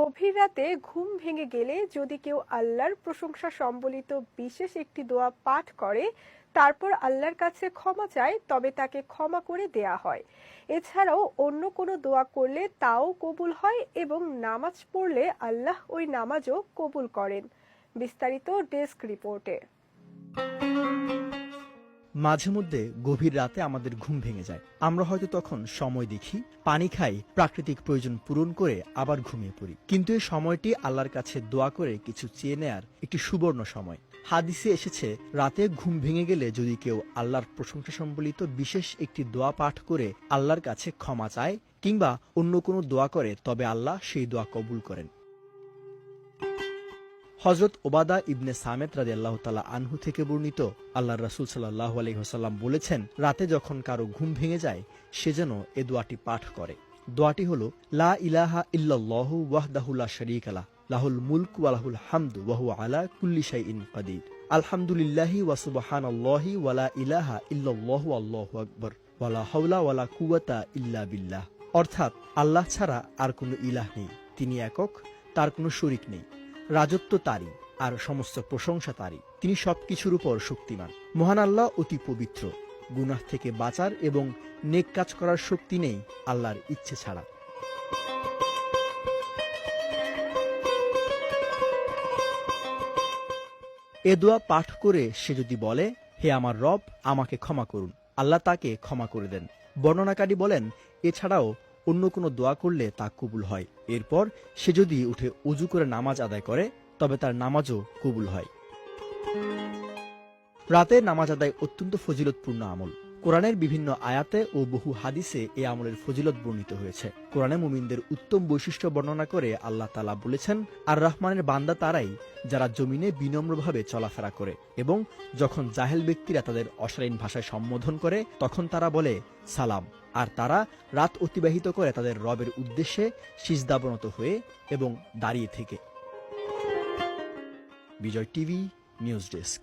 গভীর রাতে ঘুম ভেঙে গেলে যদি কেউ আল্লাহর প্রশংসা সম্বলিত বিশেষ একটি দোয়া পাঠ করে, তারপর আল্লাহর কাছে ক্ষমা চায়, তবে তাকে ক্ষমা করে দেয়া হয়। এছাড়াও অন্য কোনো দোয়া করলে তাও কবুল হয় এবং নামাজ পড়লে আল্লাহ ওই নামাজও কবুল করেন। বিস্তারিত ডেস্ক রিপোর্টে। মাঝে মধ্যে গভীর রাতে আমাদের ঘুম ভেঙে যায়। আমরা হয়তো তখন সময় দেখি, পানি খাই, প্রাকৃতিক প্রয়োজন পূরণ করে আবার ঘুমিয়ে পড়ি। কিন্তু এই সময়টি আল্লাহর কাছে দোয়া করে কিছু চেয়ে নেয়ার একটি সুবর্ণ সময়। হাদিসে এসেছে, রাতে ঘুম ভেঙে গেলে যদি কেউ আল্লাহর প্রশংসা সম্বলিত বিশেষ একটি দোয়া পাঠ করে আল্লাহর কাছে ক্ষমা চায় কিংবা অন্য কোনো দোয়া করে, তবে আল্লাহ সেই দোয়া কবুল করেন। হযরত ওবাদা ইবনে সামেত রাদিয়াল্লাহু তাআলা আনহু থেকে বর্ণিত, আল্লাহর রাসূল সাল্লাল্লাহু আলাইহি ওয়াসাল্লাম বলেছেন, রাতে যখন কারো ঘুম ভেঙে যায় সে যেন এ দোয়াটি পাঠ করে। দোয়াটি হলো, লা ইলাহা ইল্লাল্লাহু ওয়াহদাহু লা শারীকা লাহু, লাহুল মুলকু ওয়া লাহুল হামদু ওয়া হুয়া আলা কুল্লি শাইইন কাদির। আলহামদুলিল্লাহি ওয়া সুবহানাল্লাহি ওয়া লা ইলাহা ইল্লাল্লাহু আল্লাহু আকবার ওয়া লা হাওলা ওয়া লা কুওয়াতা ইল্লা বিল্লাহ। অর্থাৎ আল্লাহ ছাড়া আর কোনো ইলাহ নেই, তিনি একক, তার কোনো শরীক নেই। রাজত্ব তারই, আর সমস্ত প্রশংসা তারই। তিনি সবকিছুর উপর শক্তিমান। মহান আল্লাহ অতি পবিত্র, গুনাহ থেকে বাঁচার এবং নেক কাজ করার শক্তি নেই আল্লাহর ইচ্ছে ছাড়া। এ দোয়া পাঠ করে সে যদি বলে, হে আমার রব, আমাকে ক্ষমা করুন, আল্লাহ তাকে ক্ষমা করে দেন। বর্ণনাকারী বলেন, এছাড়াও অন্য কোনো দোয়া করলে তা কবুল হয়। এরপর সে যদি উঠে ওযু করে নামাজ আদায় করে, তবে তার নামাজও কবুল হয়। রাতে নামাজ আদায় অত্যন্ত ফজিলতপূর্ণ আমল। কোরআনের বিভিন্ন আয়াতে ও বহু হাদিসে এ আমলের ফজিলত বর্ণিত হয়েছে। কোরআনে মুমিনদের উত্তম বৈশিষ্ট্য বর্ণনা করে আল্লাহ তাআলা বলেছেন, আর রহমানের বান্দা তারাই যারা জমিনে বিনম্রভাবে চলাফেরা করে এবং যখন জাহেল ব্যক্তিরা তাদের অশালীন ভাষায় সম্বোধন করে তখন তারা বলে সালাম। আর তারা রাত অতিবাহিত করে তাদের রবের উদ্দেশ্যে সিজদাবনত হয়ে এবং দাঁড়িয়ে থেকে। বিজয় টিভি নিউজ ডেস্ক।